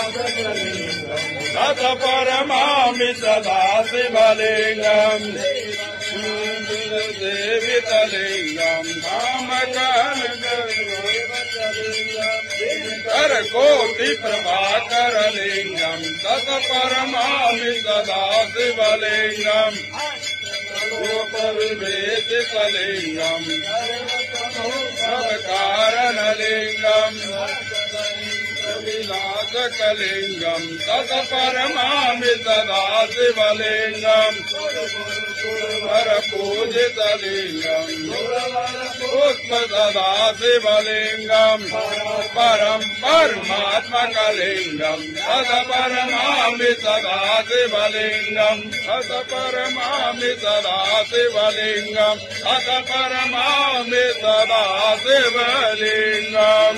तत् परमामि सदा शिवलिंगम देवितलिंगम कर कोटि प्रभाकर लिंगम तत् परमामि सदा शिवलिंगम विवेदितलिंगम सब कारण लिंगम विनाशकलिंगम तत् परमामि सदा शिवलिंगम पर पूजितलिंगम पुष्प सदा शिवलिंगम परम परमात्मकलिंगम तत् परमामि सदा शिवलिंगम तत् परमामि सदा शिवलिंगम तत् परमामि सदा शिवलिंगम।